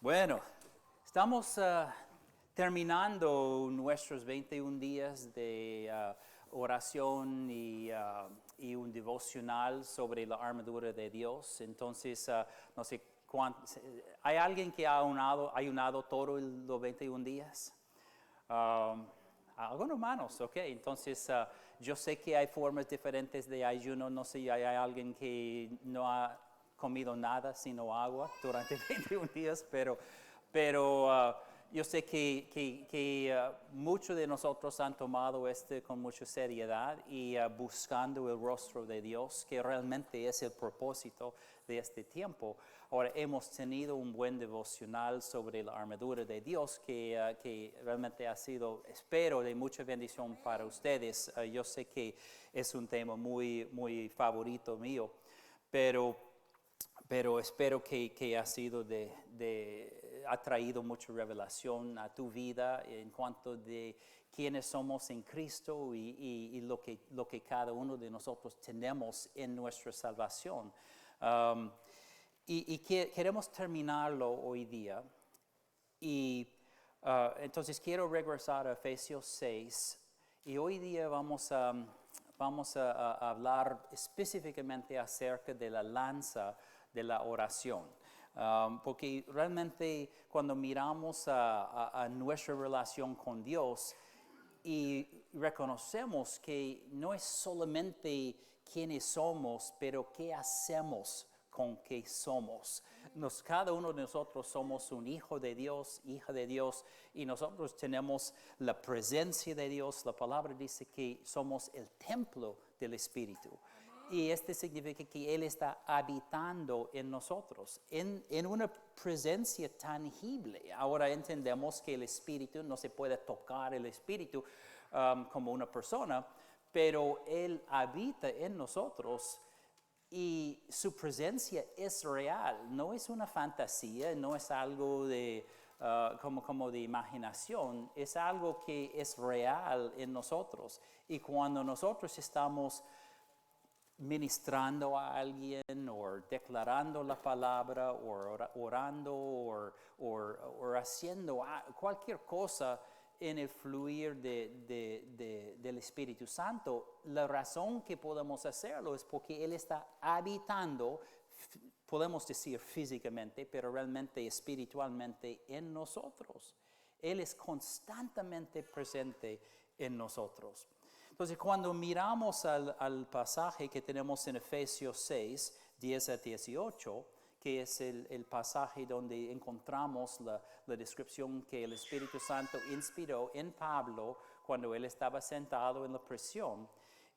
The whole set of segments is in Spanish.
Bueno, estamos terminando nuestros 21 días de oración y un devocional sobre la armadura de Dios. Entonces, no sé ¿hay alguien que ha ayunado todos los 21 días? Algunos manos, ok. Entonces, yo sé que hay formas diferentes de ayuno. No sé si hay alguien que no ha comido nada sino agua durante 21 días, pero yo sé que muchos de nosotros han tomado con mucha seriedad y buscando el rostro de Dios, que realmente es el propósito de este tiempo. Ahora, hemos tenido un buen devocional sobre la armadura de Dios que realmente ha sido, espero, de mucha bendición para ustedes. Yo sé que es un tema muy, muy favorito mío, pero espero que ha sido ha traído mucha revelación a tu vida en cuanto de quiénes somos en Cristo y lo que cada uno de nosotros tenemos en nuestra salvación. Queremos terminarlo hoy día. Y entonces quiero regresar a Efesios 6 y hoy día vamos a hablar específicamente acerca de la lanza de la oración. Porque realmente cuando miramos a nuestra relación con Dios y reconocemos que no es solamente quiénes somos, pero qué hacemos con qué somos. Cada uno de nosotros somos un hijo de Dios, hija de Dios, y nosotros tenemos la presencia de Dios. La palabra dice que somos el templo del Espíritu. Y este significa que Él está habitando en nosotros, en una presencia tangible. Ahora entendemos que el Espíritu, no se puede tocar el Espíritu como una persona, pero Él habita en nosotros y su presencia es real. No es una fantasía, no es algo como de imaginación, es algo que es real en nosotros. Y cuando nosotros estamos ministrando a alguien o declarando la palabra o orando o haciendo cualquier cosa en el fluir del Espíritu Santo, la razón que podemos hacerlo es porque Él está habitando, podemos decir físicamente, pero realmente espiritualmente en nosotros. Él es constantemente presente en nosotros. Entonces, cuando miramos al pasaje que tenemos en Efesios 6, 10 a 18, que es el pasaje donde encontramos la descripción que el Espíritu Santo inspiró en Pablo cuando él estaba sentado en la prisión,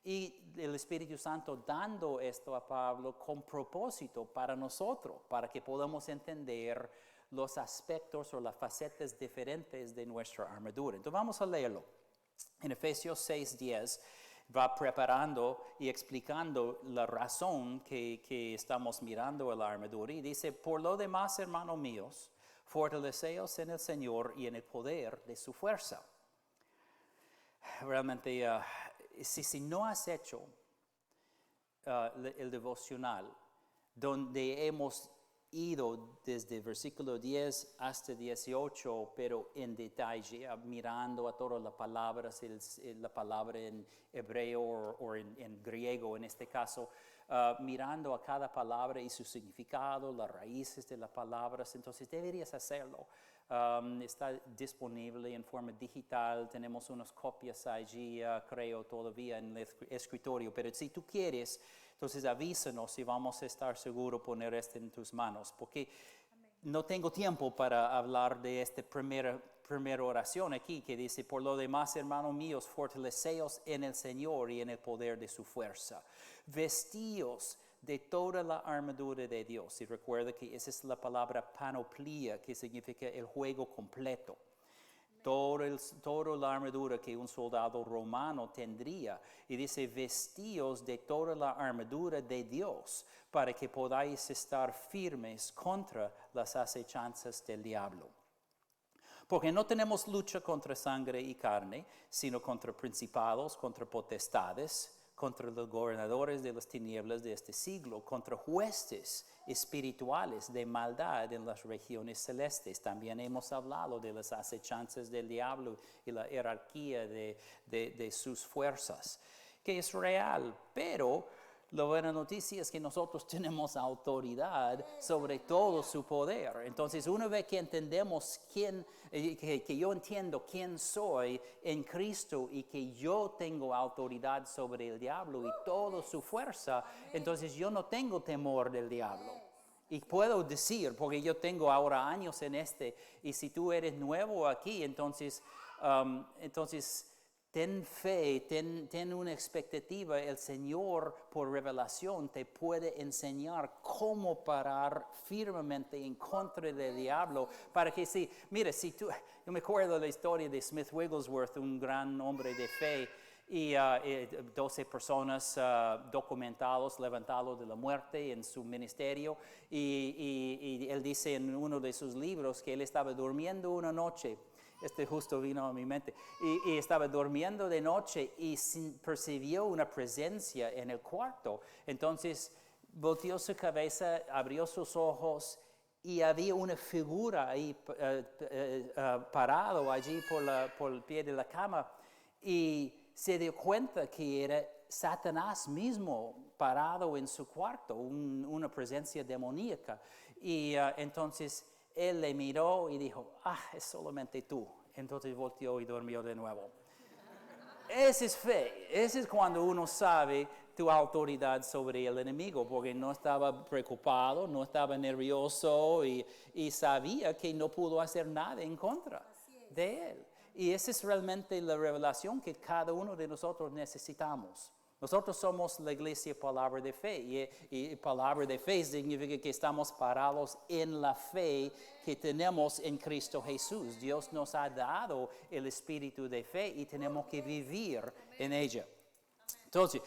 y el Espíritu Santo dando esto a Pablo con propósito para nosotros, para que podamos entender los aspectos o las facetas diferentes de nuestra armadura. Entonces, vamos a leerlo. En Efesios 6:10 va preparando y explicando la razón que estamos mirando a la armadura. Y dice, por lo demás, hermanos míos, fortaleceos en el Señor y en el poder de su fuerza. Realmente, si no has hecho el devocional, donde hemos ido desde versículo 10 hasta 18, pero en detalle, mirando a todas las palabras, la palabra en hebreo o en griego en este caso, mirando a cada palabra y su significado, las raíces de las palabras, entonces deberías hacerlo. Está disponible en forma digital, tenemos unas copias allí, creo todavía en el escritorio, pero si tú quieres, entonces avísanos y vamos a estar seguros de poner esto en tus manos, porque no tengo tiempo para hablar de esta primera oración aquí que dice, por lo demás, hermanos míos, fortaleceos en el Señor y en el poder de su fuerza. Vestíos de toda la armadura de Dios. Y recuerda que esa es la palabra panoplia, que significa el juego completo. Toda la armadura que un soldado romano tendría. Y dice, vestíos de toda la armadura de Dios, para que podáis estar firmes contra las acechanzas del diablo. Porque no tenemos lucha contra sangre y carne, sino contra principados, contra potestades, contra los gobernadores de las tinieblas de este siglo, contra huestes espirituales de maldad en las regiones celestes. También hemos hablado de las acechanzas del diablo y la jerarquía de sus fuerzas, que es real, pero la buena noticia es que nosotros tenemos autoridad sobre todo su poder. Entonces, una vez que entendemos que yo entiendo quién soy en Cristo y que yo tengo autoridad sobre el diablo y toda su fuerza, entonces yo no tengo temor del diablo. Y puedo decir, porque yo tengo ahora años en y si tú eres nuevo aquí, entonces ten fe, ten una expectativa. El Señor, por revelación, te puede enseñar cómo parar firmemente en contra del diablo. Para que yo me acuerdo de la historia de Smith Wigglesworth, un gran hombre de fe, y 12 personas documentados, levantados de la muerte en su ministerio. Y él dice en uno de sus libros que él estaba durmiendo una noche. Justo vino a mi mente. Y estaba durmiendo de noche y percibió una presencia en el cuarto. Entonces volteó su cabeza, abrió sus ojos y había una figura ahí parado allí por el pie de la cama. Y se dio cuenta que era Satanás mismo parado en su cuarto, una presencia demoníaca. Y entonces él le miró y dijo, es solamente tú. Entonces volteó y durmió de nuevo. Esa es fe. Ese es cuando uno sabe tu autoridad sobre el enemigo, porque no estaba preocupado, no estaba nervioso y sabía que no pudo hacer nada en contra de él. Y esa es realmente la revelación que cada uno de nosotros necesitamos. Nosotros somos la iglesia Palabra de Fe y Palabra de Fe significa que estamos parados en la fe que tenemos en Cristo Jesús. Dios nos ha dado el espíritu de fe y tenemos que vivir en ella. Entonces,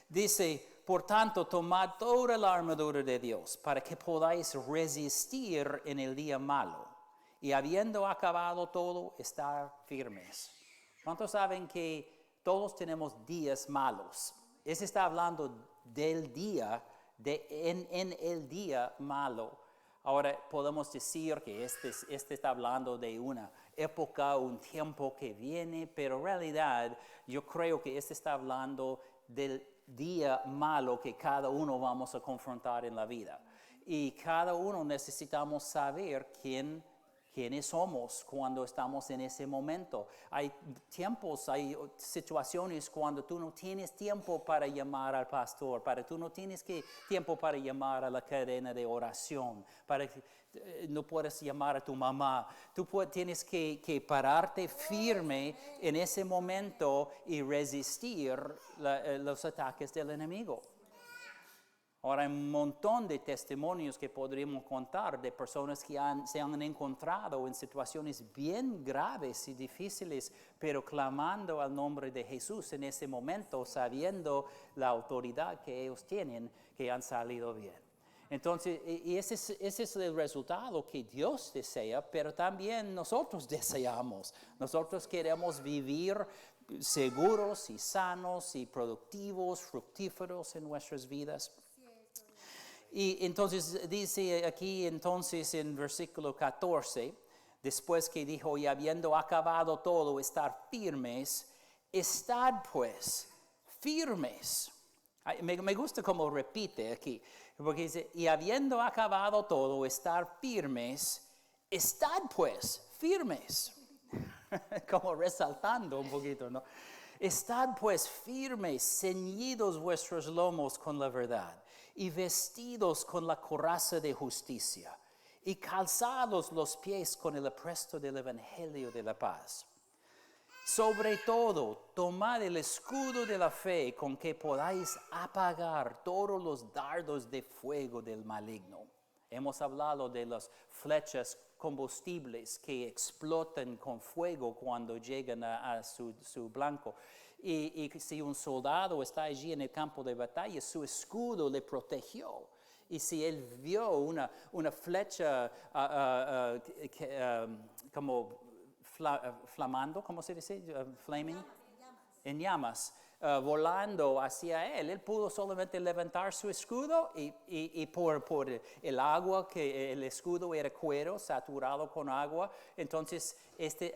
dice, por tanto, tomad toda la armadura de Dios para que podáis resistir en el día malo y habiendo acabado todo, estar firmes. ¿Cuántos saben que todos tenemos días malos? Ese está hablando del día, en el día malo. Ahora podemos decir que este está hablando de una época, un tiempo que viene, pero en realidad yo creo que este está hablando del día malo que cada uno vamos a confrontar en la vida. Y cada uno necesitamos saber quiénes somos cuando estamos en ese momento. Hay tiempos, hay situaciones cuando tú no tienes tiempo para llamar al pastor, tú no tienes tiempo para llamar a la cadena de oración, no puedes llamar a tu mamá. Tú tienes que pararte firme en ese momento y resistir los ataques del enemigo. Ahora hay un montón de testimonios que podríamos contar de personas que se han encontrado en situaciones bien graves y difíciles, pero clamando al nombre de Jesús en ese momento, sabiendo la autoridad que ellos tienen, que han salido bien. Entonces, y ese es el resultado que Dios desea, pero también nosotros deseamos. Nosotros queremos vivir seguros y sanos y productivos, fructíferos en nuestras vidas. Y entonces dice aquí entonces en versículo 14, después que dijo, y habiendo acabado todo, estar firmes, estad pues firmes. Me gusta cómo repite aquí, porque dice, y habiendo acabado todo, estar firmes, estad pues firmes. Como resaltando un poquito, ¿no? Estad pues firmes, ceñidos vuestros lomos con la verdad, y vestidos con la coraza de justicia, y calzados los pies con el apresto del evangelio de la paz. Sobre todo, tomad el escudo de la fe con que podáis apagar todos los dardos de fuego del maligno. Hemos hablado de las flechas combustibles que explotan con fuego cuando llegan a su blanco. Y si un soldado está allí en el campo de batalla, su escudo le protegió. Y si él vio una flecha como flamando, ¿cómo se dice? Flaming. En llamas. volando hacia él pudo solamente levantar su escudo y por el agua, que el escudo era cuero saturado con agua, entonces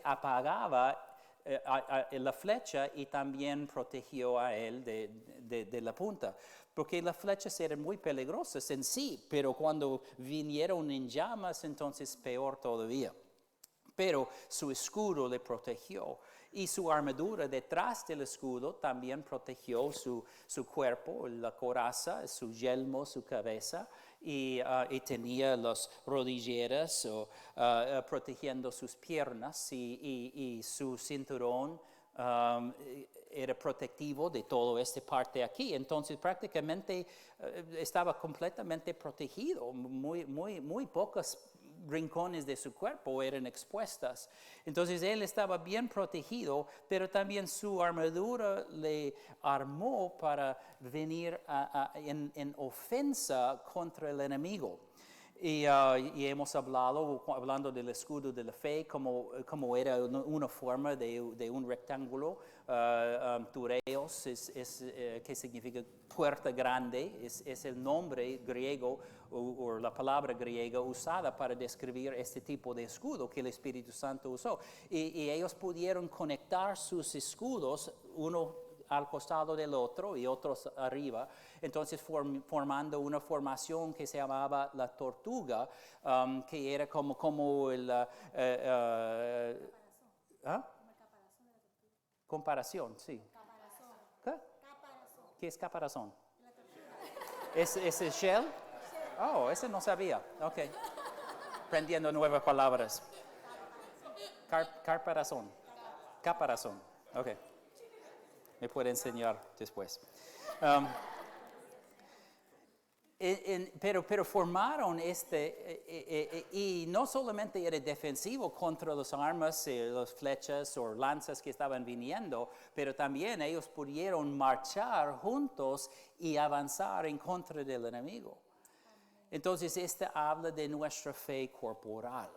apagaba la flecha y también protegió a él de la punta. Porque las flechas eran muy peligrosas en sí, pero cuando vinieron en llamas, entonces peor todavía. Pero su escudo le protegió y su armadura detrás del escudo también protegió su cuerpo, la coraza, su yelmo, su cabeza, y tenía las rodilleras protegiendo sus piernas y su cinturón era protectivo de toda esta parte aquí. Entonces prácticamente estaba completamente protegido, muy pocos rincones de su cuerpo eran expuestas. Entonces él estaba bien protegido, pero también su armadura le armó para venir en ofensa contra el enemigo. Y hemos hablando del escudo de la fe, como era una forma de un rectángulo. Tureos que significa puerta grande, es el nombre griego o la palabra griega usada para describir este tipo de escudo que el Espíritu Santo usó. Y ellos pudieron conectar sus escudos, uno al costado del otro y otros arriba, entonces formando una formación que se llamaba la tortuga, que era como el... Comparación, sí. ¿Qué? ¿Qué es caparazón? ¿Es el shell? Oh, ese no sabía. Ok. Aprendiendo nuevas palabras. Caparazón. Caparazón. Ok. Me puede enseñar después. Pero formaron y no solamente era defensivo contra las armas, las flechas o lanzas que estaban viniendo, pero también ellos pudieron marchar juntos y avanzar en contra del enemigo. Entonces, habla de nuestra fe corporal.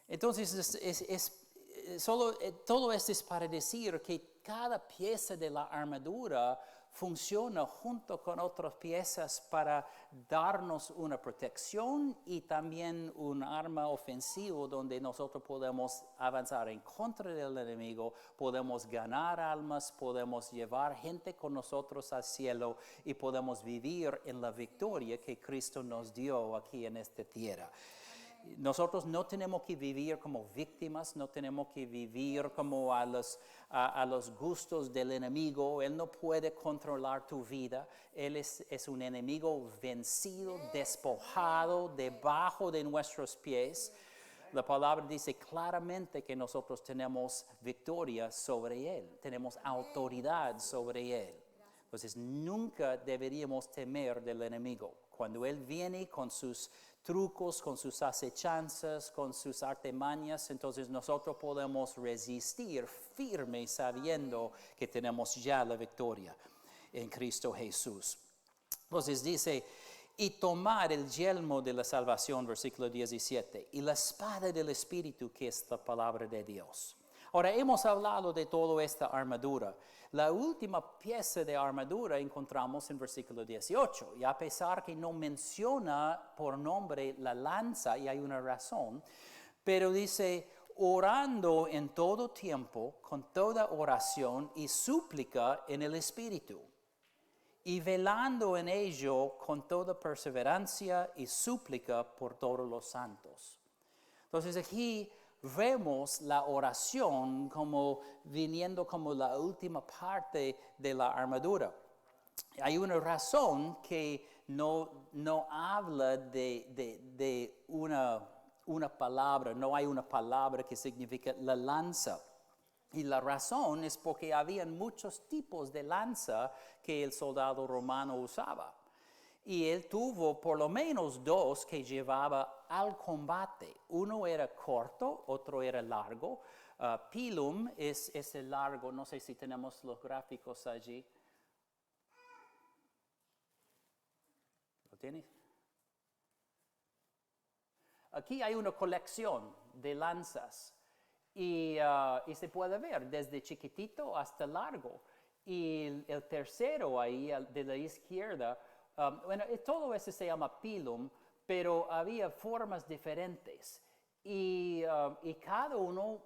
Entonces, todo esto es para decir que cada pieza de la armadura funciona junto con otras piezas para darnos una protección y también un arma ofensivo donde nosotros podemos avanzar en contra del enemigo, podemos ganar almas, podemos llevar gente con nosotros al cielo y podemos vivir en la victoria que Cristo nos dio aquí en esta tierra. Nosotros no tenemos que vivir como víctimas, no tenemos que vivir como a los gustos del enemigo. Él no puede controlar tu vida. Él es un enemigo vencido, despojado, debajo de nuestros pies. La palabra dice claramente que nosotros tenemos victoria sobre él, tenemos autoridad sobre él. Entonces nunca deberíamos temer del enemigo. Cuando él viene con sus trucos, con sus acechanzas, con sus artimañas, entonces nosotros podemos resistir firme sabiendo que tenemos ya la victoria en Cristo Jesús. Entonces dice, y tomar el yelmo de la salvación, versículo 17, y la espada del Espíritu, que es la palabra de Dios. Ahora, hemos hablado de toda esta armadura. La última pieza de armadura encontramos en versículo 18, y a pesar que no menciona por nombre la lanza, y hay una razón, pero dice, orando en todo tiempo, con toda oración y súplica en el Espíritu, y velando en ello con toda perseverancia y súplica por todos los santos. Entonces aquí vemos la oración como viniendo como la última parte de la armadura. Hay una razón que no habla de una palabra, no hay una palabra que significa la lanza. Y la razón es porque habían muchos tipos de lanza que el soldado romano usaba. Y él tuvo por lo menos dos que llevaba al combate. Uno era corto, otro era largo. Pilum es el largo, no sé si tenemos los gráficos allí. ¿Lo tienes? Aquí hay una colección de lanzas y se puede ver desde chiquitito hasta largo. y el tercero ahí, de la izquierda, bueno, todo eso se llama pilum, pero había formas diferentes. Y cada uno,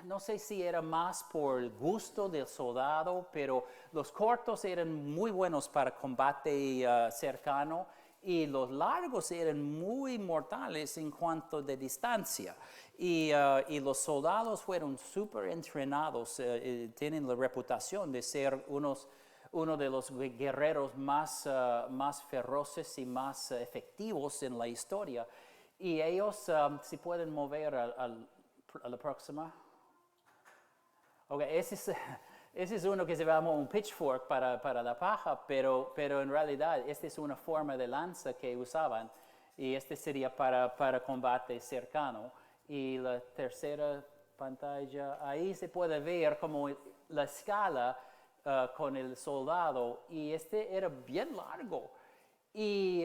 no sé si era más por gusto del soldado, pero los cortos eran muy buenos para combate cercano y los largos eran muy mortales en cuanto de distancia. Y los soldados fueron súper entrenados, tienen la reputación de ser uno de los guerreros más feroces y más efectivos en la historia. Y ellos se pueden mover a la próxima. Ok, ese es uno que se llama un pitchfork para la paja, pero en realidad esta es una forma de lanza que usaban. Y este sería para combate cercano. Y la tercera pantalla, ahí se puede ver como la escala con el soldado. Y este era bien largo. Y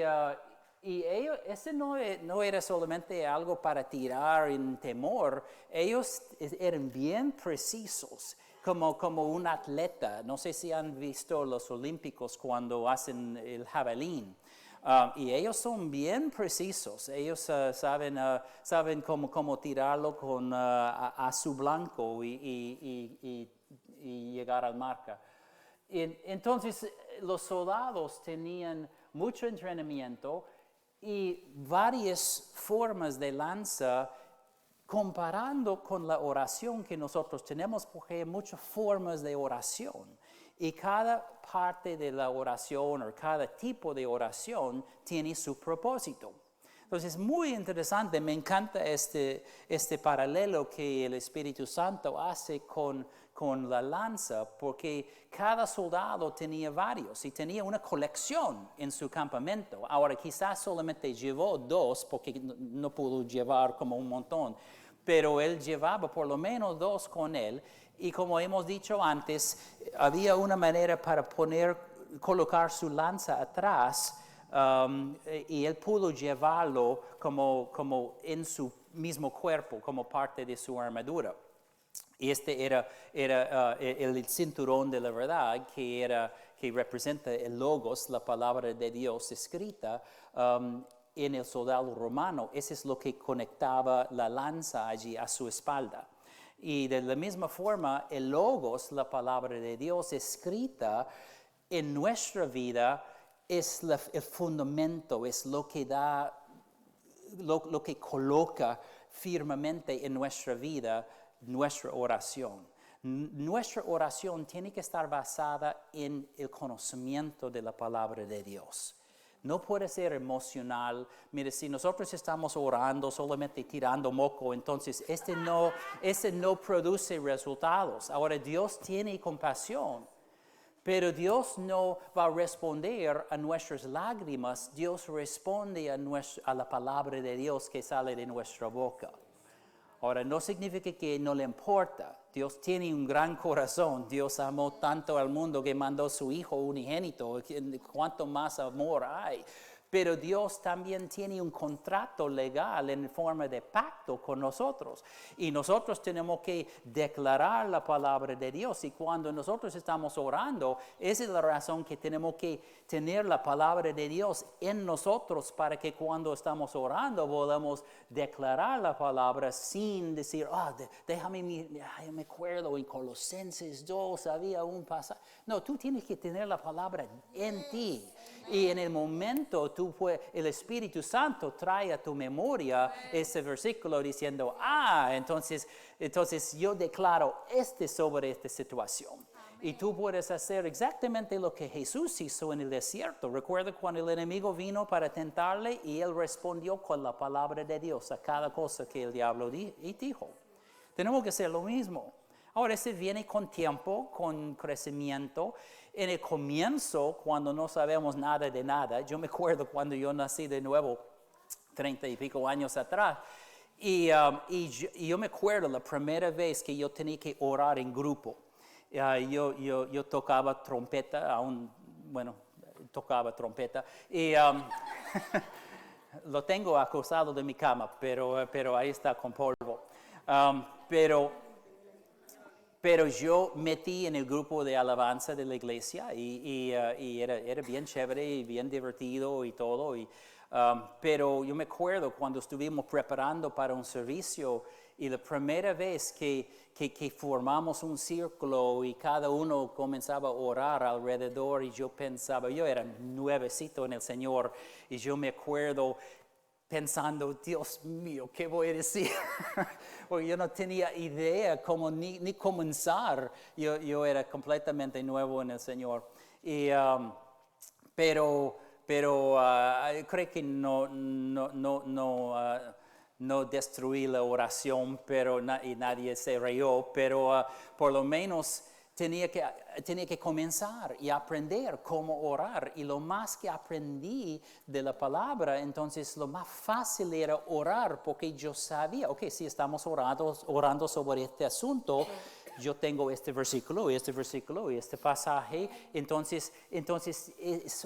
ellos, ese no era solamente algo para tirar en temor, ellos eran bien precisos, como un atleta. No sé si han visto los olímpicos cuando hacen el jabalín. Y ellos son bien precisos, ellos saben cómo tirarlo a su blanco y llegar al marca. Entonces, los soldados tenían mucho entrenamiento y varias formas de lanza comparando con la oración que nosotros tenemos, porque hay muchas formas de oración. Y cada parte de la oración o cada tipo de oración tiene su propósito. Entonces, es muy interesante, me encanta este paralelo que el Espíritu Santo hace con la lanza, porque cada soldado tenía varios y tenía una colección en su campamento. Ahora, quizás solamente llevó 2 porque no pudo llevar como un montón, pero él llevaba por lo menos 2 con él. Y como hemos dicho antes, había una manera para colocar su lanza atrás, y él pudo llevarlo como en su mismo cuerpo, como parte de su armadura. Y este era el cinturón de la verdad, que representa el logos, la palabra de Dios escrita en el soldado romano. Ese es lo que conectaba la lanza allí a su espalda. Y de la misma forma, el logos, la palabra de Dios escrita en nuestra vida, es el fundamento, es lo que da, lo que coloca firmemente en nuestra vida nuestra oración. Nuestra oración tiene que estar basada en el conocimiento de la palabra de Dios. No puede ser emocional. Mire, si nosotros estamos orando solamente tirando moco, entonces ese no produce resultados. Ahora, Dios tiene compasión, pero Dios no va a responder a nuestras lágrimas. Dios responde a la palabra de Dios que sale de nuestra boca. Ahora, no significa que no le importa. Dios tiene un gran corazón. Dios amó tanto al mundo que mandó su Hijo unigénito. ¿Cuánto más amor hay? Pero Dios también tiene un contrato legal en forma de pacto con nosotros. Y nosotros tenemos que declarar la palabra de Dios. Y cuando nosotros estamos orando, esa es la razón que tenemos que tener la palabra de Dios en nosotros, para que cuando estamos orando podamos declarar la palabra sin decir, yo me acuerdo en Colosenses 2 había un pasaje. No, tú tienes que tener la palabra en ti. Y en el momento el Espíritu Santo trae a tu memoria ese versículo diciendo, entonces yo declaro sobre esta situación. Y tú puedes hacer exactamente lo que Jesús hizo en el desierto. Recuerda cuando el enemigo vino para tentarle y él respondió con la palabra de Dios a cada cosa que el diablo dijo. Tenemos que hacer lo mismo. Ahora, ese viene con tiempo, con crecimiento. En el comienzo, cuando no sabemos nada de nada, yo me acuerdo cuando yo nací de nuevo, 30 y pico años atrás, y yo me acuerdo la primera vez que yo tenía que orar en grupo. Yo tocaba trompeta, tocaba trompeta, y lo tengo acostado de mi cama, pero ahí está con polvo. Pero yo metí en el grupo de alabanza de la iglesia y era bien chévere y bien divertido y todo. Pero yo me acuerdo cuando estuvimos preparando para un servicio y la primera vez que formamos un círculo y cada uno comenzaba a orar alrededor y yo pensaba, yo era nuevecito en el Señor y yo me acuerdo pensando, Dios mío, ¿qué voy a decir? Porque yo no tenía idea cómo ni comenzar. Yo era completamente nuevo en el Señor. Pero creo que no destruí la oración, y nadie se rió, pero por lo menos tenía que comenzar y aprender cómo orar. Y lo más que aprendí de la palabra, entonces lo más fácil era orar, porque yo sabía, si estamos orando sobre este asunto, yo tengo este versículo y este pasaje, entonces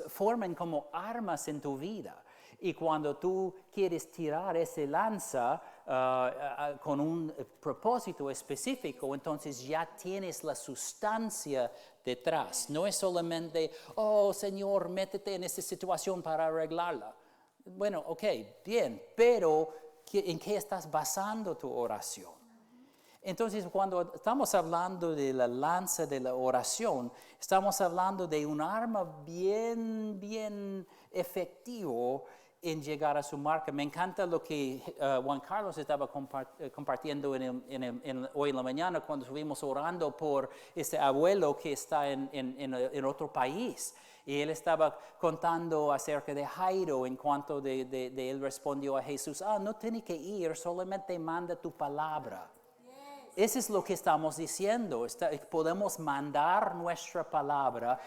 forman como armas en tu vida. Y cuando tú quieres tirar ese lanza con un propósito específico, entonces ya tienes la sustancia detrás. No es solamente, Señor, métete en esta situación para arreglarla. Bueno, bien, pero ¿en qué estás basando tu oración? Entonces, cuando estamos hablando de la lanza de la oración, estamos hablando de un arma bien efectivo en llegar a su marca. Me encanta lo que Juan Carlos estaba compartiendo hoy en la mañana cuando estuvimos orando por este abuelo que está en otro país. Y él estaba contando acerca de Jairo en cuanto de él respondió a Jesús, no tiene que ir, solamente manda tu palabra. Eso es lo que estamos diciendo. Podemos mandar nuestra palabra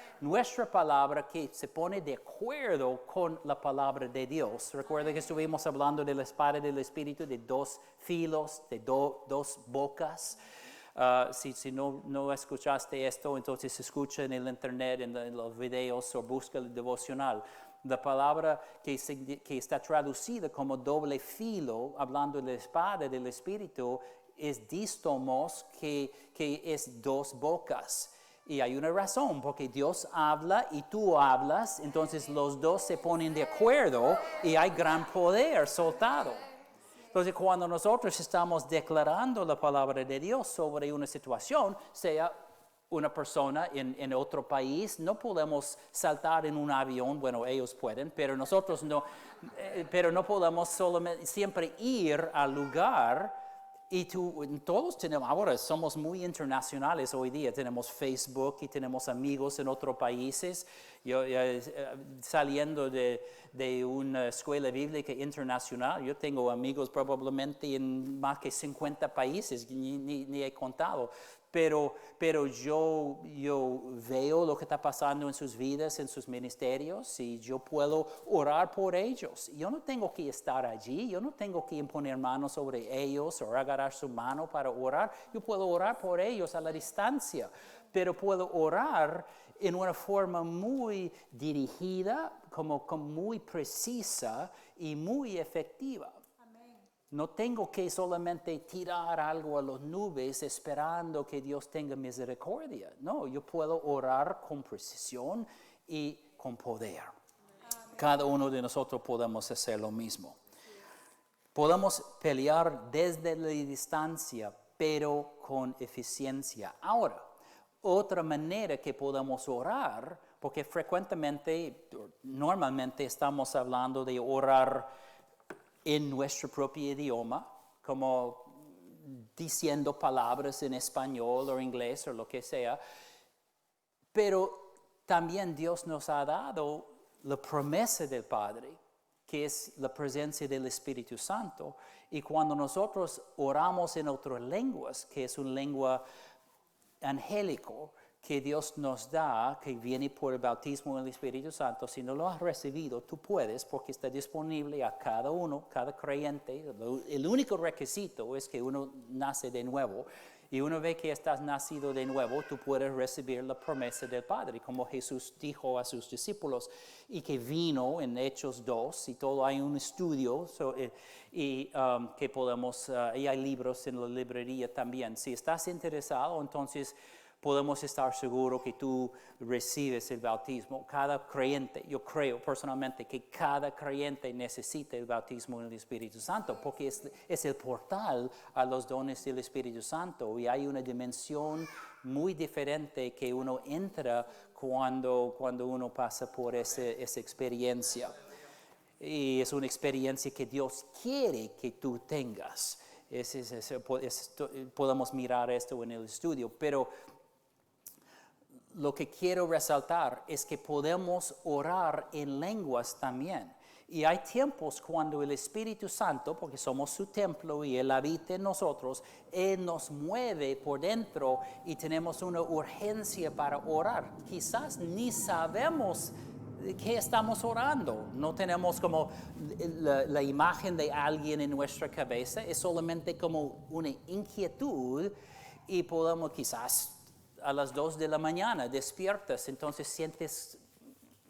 que se pone de acuerdo con la palabra de Dios. Recuerda que estuvimos hablando de la espada del Espíritu, de dos filos, de dos bocas. Si no escuchaste esto, entonces escucha en el internet, en los videos, o busca el devocional. La palabra que está traducida como doble filo, hablando de la espada del Espíritu, es dístomos, que es dos bocas. Y hay una razón, porque Dios habla y tú hablas, entonces los dos se ponen de acuerdo y hay gran poder soltado. Entonces, cuando nosotros estamos declarando la palabra de Dios sobre una situación, sea una persona en otro país, no podemos saltar en un avión, bueno, ellos pueden, pero nosotros no, pero no podemos solamente siempre ir al lugar. Y todos tenemos, ahora somos muy internacionales hoy día, tenemos Facebook y tenemos amigos en otros países. Yo saliendo de una escuela bíblica internacional, yo tengo amigos probablemente en más que 50 países, ni he contado. Pero yo veo lo que está pasando en sus vidas, en sus ministerios, y yo puedo orar por ellos. Yo no tengo que estar allí, yo no tengo que imponer manos sobre ellos o agarrar su mano para orar. Yo puedo orar por ellos a la distancia, pero puedo orar en una forma muy dirigida, como muy precisa y muy efectiva. No tengo que solamente tirar algo a las nubes esperando que Dios tenga misericordia. No, yo puedo orar con precisión y con poder. Amén. Cada uno de nosotros podemos hacer lo mismo. Podemos pelear desde la distancia, pero con eficiencia. Ahora, otra manera que podemos orar, porque normalmente estamos hablando de orar en nuestro propio idioma, como diciendo palabras en español o inglés o lo que sea. Pero también Dios nos ha dado la promesa del Padre, que es la presencia del Espíritu Santo. Y cuando nosotros oramos en otras lenguas, que es una lengua angélico, que Dios nos da, que viene por el bautismo del Espíritu Santo, si no lo has recibido, tú puedes, porque está disponible a cada uno, cada creyente. El único requisito es que uno nace de nuevo. Y una vez que estás nacido de nuevo, tú puedes recibir la promesa del Padre, como Jesús dijo a sus discípulos, y que vino en Hechos 2, y todo hay un estudio, que podemos, y hay libros en la librería también. Si estás interesado, entonces podemos estar seguros que tú recibes el bautismo. Cada creyente, yo creo personalmente que cada creyente necesita el bautismo en el Espíritu Santo, porque es el portal a los dones del Espíritu Santo, y hay una dimensión muy diferente que uno entra cuando uno pasa por esa experiencia. Y es una experiencia que Dios quiere que tú tengas. Podemos mirar esto en el estudio, pero lo que quiero resaltar es que podemos orar en lenguas también. Y hay tiempos cuando el Espíritu Santo, porque somos su templo y Él habita en nosotros, Él nos mueve por dentro y tenemos una urgencia para orar. Quizás ni sabemos qué estamos orando. No tenemos como la imagen de alguien en nuestra cabeza. Es solamente como una inquietud y podemos quizás a las 2 de la mañana despiertas, entonces sientes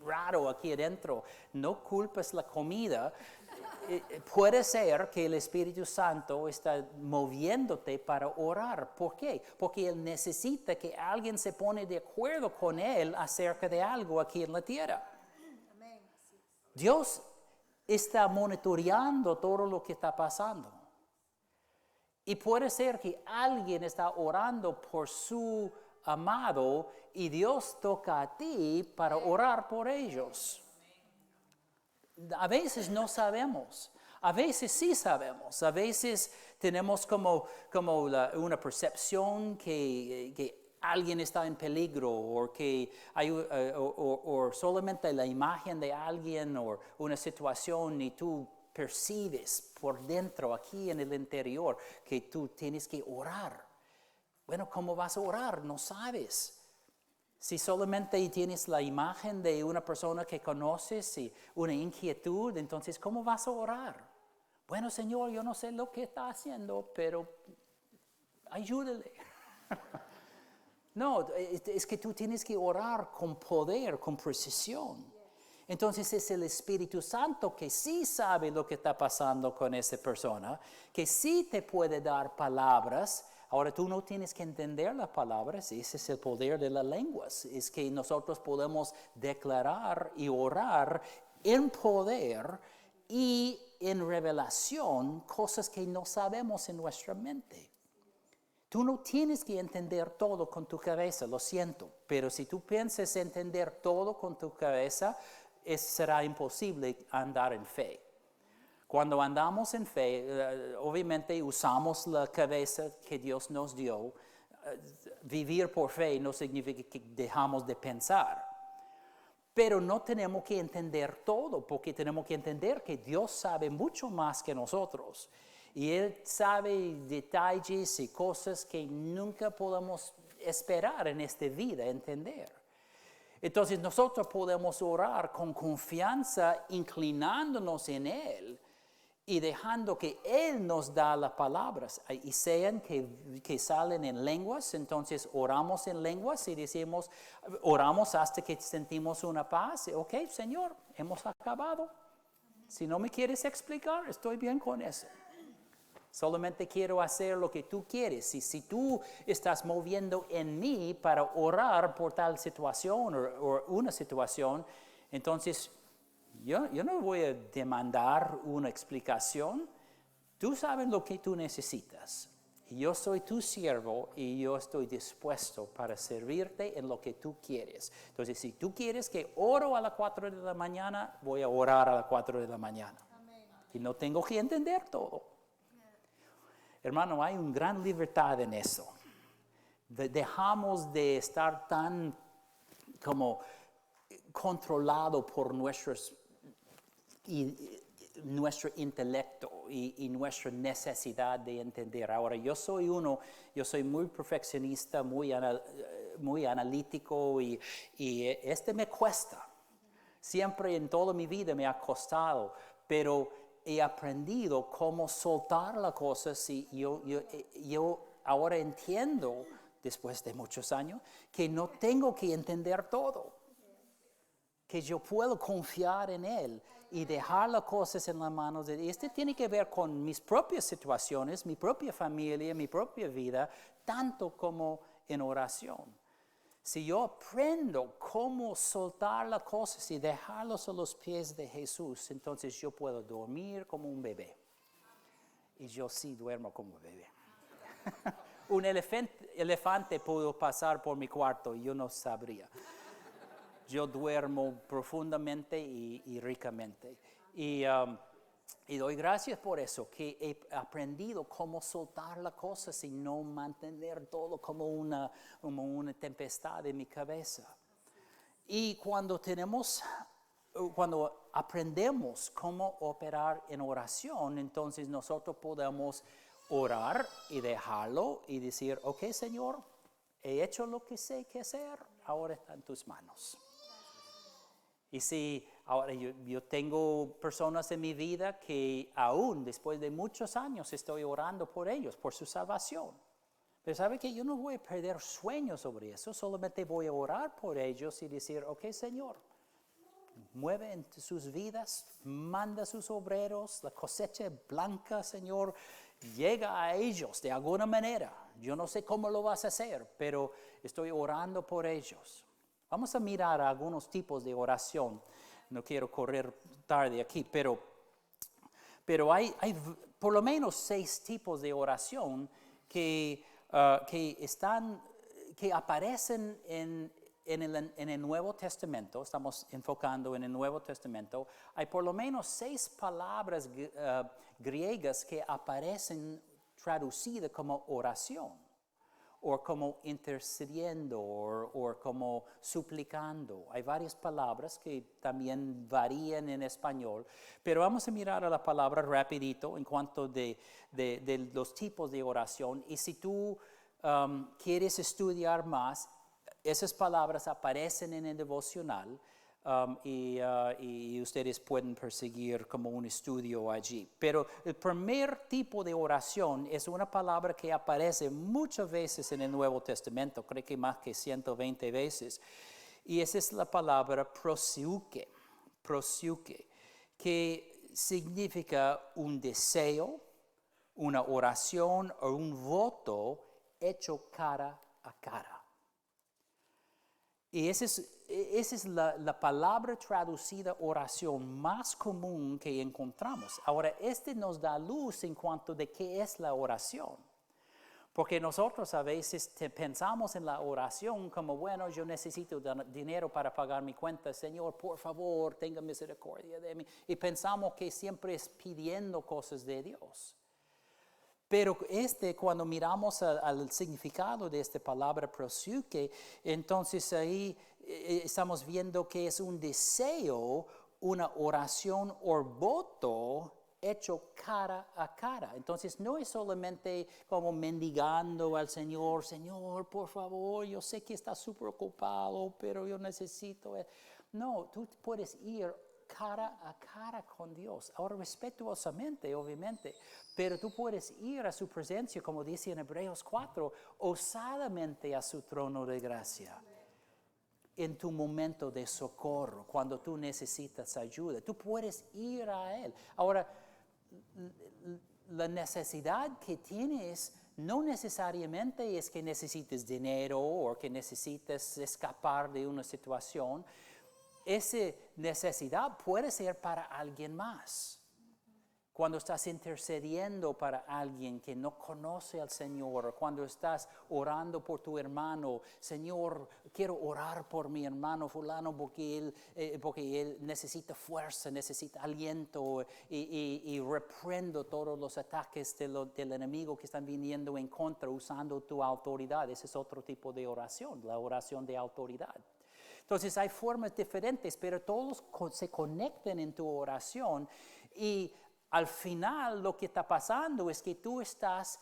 raro aquí adentro. No culpes la comida. Puede ser que el Espíritu Santo está moviéndote para orar. ¿Por qué? Porque Él necesita que alguien se pone de acuerdo con Él acerca de algo aquí en la tierra. Dios está monitoreando todo lo que está pasando. Y puede ser que alguien está orando por su amado y Dios toca a ti para orar por ellos. A veces no sabemos, a veces sí sabemos, a veces tenemos como una percepción que alguien está en peligro o que hay o solamente la imagen de alguien o una situación y tú percibes por dentro, aquí en el interior, que tú tienes que orar. Bueno, ¿cómo vas a orar? No sabes. Si solamente tienes la imagen de una persona que conoces y una inquietud, entonces, ¿cómo vas a orar? Bueno, Señor, yo no sé lo que está haciendo, pero ayúdale. No, es que tú tienes que orar con poder, con precisión. Entonces es el Espíritu Santo que sí sabe lo que está pasando con esa persona, que sí te puede dar palabras. Ahora tú no tienes que entender las palabras, ese es el poder de las lenguas. Es que nosotros podemos declarar y orar en poder y en revelación cosas que no sabemos en nuestra mente. Tú no tienes que entender todo con tu cabeza, lo siento, pero si tú piensas entender todo con tu cabeza, será imposible andar en fe. Cuando andamos en fe, obviamente usamos la cabeza que Dios nos dio. Vivir por fe no significa que dejamos de pensar. Pero no tenemos que entender todo, porque tenemos que entender que Dios sabe mucho más que nosotros. Y Él sabe detalles y cosas que nunca podemos esperar en esta vida entender. Entonces nosotros podemos orar con confianza, inclinándonos en Él y dejando que Él nos da las palabras. Y sean que salen en lenguas, entonces oramos en lenguas y decimos, oramos hasta que sentimos una paz. Ok, Señor, hemos acabado. Si no me quieres explicar, estoy bien con eso. Solamente quiero hacer lo que tú quieres. Y si tú estás moviendo en mí para orar por tal situación o una situación, entonces yo no voy a demandar una explicación. Tú sabes lo que tú necesitas. Y yo soy tu siervo y yo estoy dispuesto para servirte en lo que tú quieres. Entonces, si tú quieres que oro a las 4 de la mañana, voy a orar a las 4 de la mañana. Amén. Y no tengo que entender todo. Hermano, hay una gran libertad en eso. Dejamos de estar tan como controlado por nuestro intelecto y nuestra necesidad de entender. Ahora, yo soy muy perfeccionista, muy analítico y me cuesta. Siempre en toda mi vida me ha costado, pero he aprendido cómo soltar las cosas y yo ahora entiendo, después de muchos años, que no tengo que entender todo. Que yo puedo confiar en Él y dejar las cosas en las manos de Él. Este tiene que ver con mis propias situaciones, mi propia familia, mi propia vida, tanto como en oración. Si yo aprendo cómo soltar las cosas y dejarlos a los pies de Jesús, entonces yo puedo dormir como un bebé. Y yo sí duermo como un bebé. Un elefante pudo pasar por mi cuarto y yo no sabría. Yo duermo profundamente y ricamente. Y doy gracias por eso, que he aprendido cómo soltar las cosas y no mantener todo como una tempestad en mi cabeza. Y cuando aprendemos cómo operar en oración, entonces nosotros podemos orar y dejarlo y decir, ok, Señor, he hecho lo que sé que hacer, ahora está en tus manos. Y si ahora yo tengo personas en mi vida que aún después de muchos años estoy orando por ellos, por su salvación. Pero ¿sabe qué? Yo no voy a perder sueño sobre eso, solamente voy a orar por ellos y decir, ok, Señor, mueve en sus vidas, manda sus obreros, la cosecha blanca, Señor, llega a ellos de alguna manera. Yo no sé cómo lo vas a hacer, pero estoy orando por ellos. Vamos a mirar algunos tipos de oración. No quiero correr tarde aquí, pero hay por lo menos 6 tipos de oración que aparecen en el Nuevo Testamento. Estamos enfocando en el Nuevo Testamento. Hay por lo menos 6 palabras griegas que aparecen traducidas como oración, o como intercediendo, o como suplicando. Hay varias palabras que también varían en español, pero vamos a mirar a la palabra rapidito en cuanto de los tipos de oración. Y si tú quieres estudiar más, esas palabras aparecen en el devocional. Y ustedes pueden perseguir como un estudio allí. Pero el primer tipo de oración es una palabra que aparece muchas veces en el Nuevo Testamento, creo que más que 120 veces. Y esa es la palabra proseuche, que significa un deseo, una oración o un voto hecho cara a cara. Y esa es la palabra traducida oración más común que encontramos. Ahora, nos da luz en cuanto de qué es la oración. Porque nosotros a veces pensamos en la oración como, bueno, yo necesito dinero para pagar mi cuenta. Señor, por favor, tenga misericordia de mí. Y pensamos que siempre es pidiendo cosas de Dios. Pero cuando miramos al significado de esta palabra proseuche, entonces ahí estamos viendo que es un deseo, una oración o voto hecho cara a cara. Entonces no es solamente como mendigando al Señor, Señor, por favor, yo sé que estás súper ocupado, pero yo necesito. No, tú puedes ir cara a cara con Dios. Ahora respetuosamente, obviamente, pero tú puedes ir a su presencia, como dice en Hebreos 4, osadamente a su trono de gracia. En tu momento de socorro, cuando tú necesitas ayuda, tú puedes ir a Él. Ahora, la necesidad que tienes no necesariamente es que necesites dinero o que necesites escapar de una situación. Esa necesidad puede ser para alguien más. Cuando estás intercediendo para alguien que no conoce al Señor, o cuando estás orando por tu hermano, Señor, quiero orar por mi hermano fulano porque él necesita fuerza, necesita aliento, y reprendo todos los ataques del enemigo que están viniendo en contra usando tu autoridad. Ese es otro tipo de oración, la oración de autoridad. Entonces hay formas diferentes, pero todos se conectan en tu oración, y al final lo que está pasando es que tú estás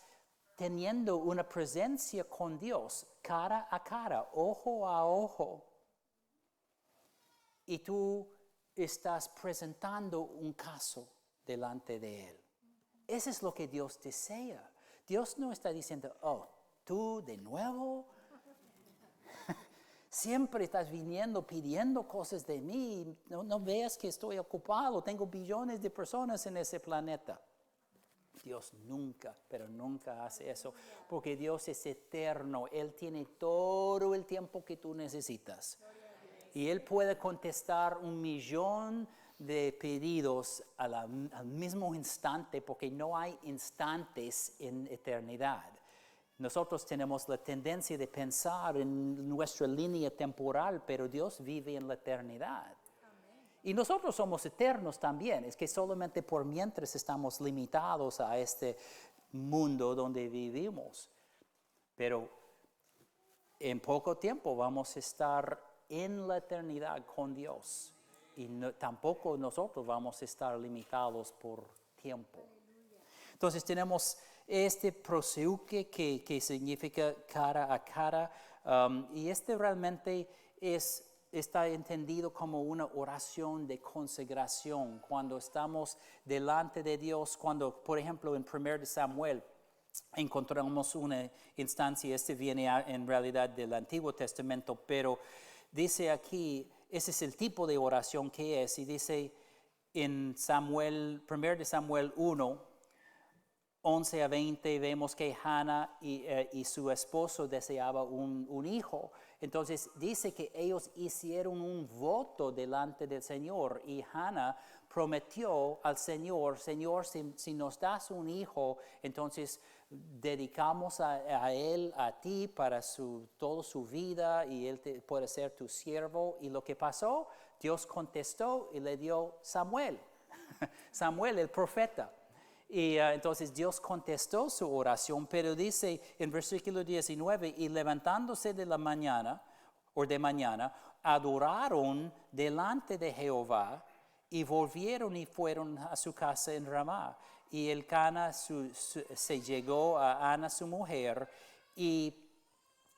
teniendo una presencia con Dios cara a cara, ojo a ojo, y tú estás presentando un caso delante de Él. Eso es lo que Dios desea. Dios no está diciendo, oh, tú de nuevo. Siempre estás viniendo pidiendo cosas de mí. No veas que estoy ocupado. Tengo billones de personas en ese planeta. Dios nunca, pero nunca hace eso. Porque Dios es eterno. Él tiene todo el tiempo que tú necesitas. Y Él puede contestar 1,000,000 de pedidos al mismo instante. Porque no hay instantes en eternidad. Nosotros tenemos la tendencia de pensar en nuestra línea temporal, pero Dios vive en la eternidad. Amén. Y nosotros somos eternos también, es que solamente por mientras estamos limitados a este mundo donde vivimos. Pero en poco tiempo vamos a estar en la eternidad con Dios. Y tampoco nosotros vamos a estar limitados por tiempo. Entonces tenemos este proseuche que significa cara a cara, y este realmente está entendido como una oración de consagración. Cuando estamos delante de Dios, cuando, por ejemplo, en 1 Samuel encontramos una instancia, viene en realidad del Antiguo Testamento, pero dice aquí, ese es el tipo de oración que es, y dice en 1 Samuel 1, 11 a 20, vemos que Hannah y su esposo deseaban un hijo. Entonces dice que ellos hicieron un voto delante del Señor. Y Hannah prometió al Señor, Señor, si nos das un hijo, entonces dedicamos a él, a ti, para toda su vida, y él puede ser tu siervo. Y lo que pasó, Dios contestó y le dio Samuel, Samuel el profeta. Y entonces Dios contestó su oración, pero dice en versículo 19, y levantándose de mañana, adoraron delante de Jehová, y volvieron y fueron a su casa en Ramá. Y Elcana se llegó a Ana su mujer, y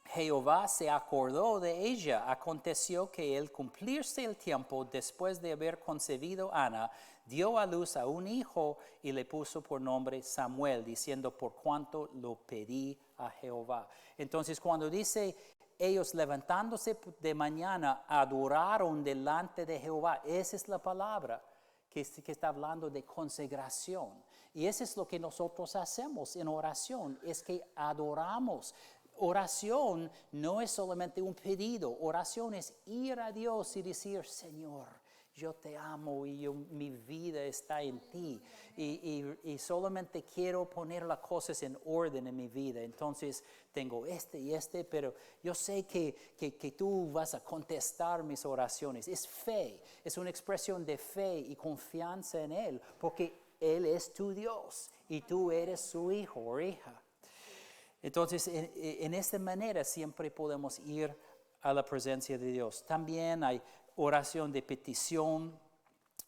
Jehová se acordó de ella. Aconteció que al cumplirse el tiempo, después de haber concebido Ana, dio a luz a un hijo y le puso por nombre Samuel, diciendo, por cuanto lo pedí a Jehová. Entonces, cuando dice, ellos levantándose de mañana, adoraron delante de Jehová, esa es la palabra que está hablando de consagración. Y eso es lo que nosotros hacemos en oración, es que adoramos. Oración no es solamente un pedido, oración es ir a Dios y decir, Señor, yo te amo y mi vida está en ti. Y solamente quiero poner las cosas en orden en mi vida. Entonces tengo y pero yo sé que tú vas a contestar mis oraciones. Es fe, es una expresión de fe y confianza en Él, porque Él es tu Dios y tú eres su hijo o hija. Entonces, en esta manera siempre podemos ir a la presencia de Dios. También hay oración de petición,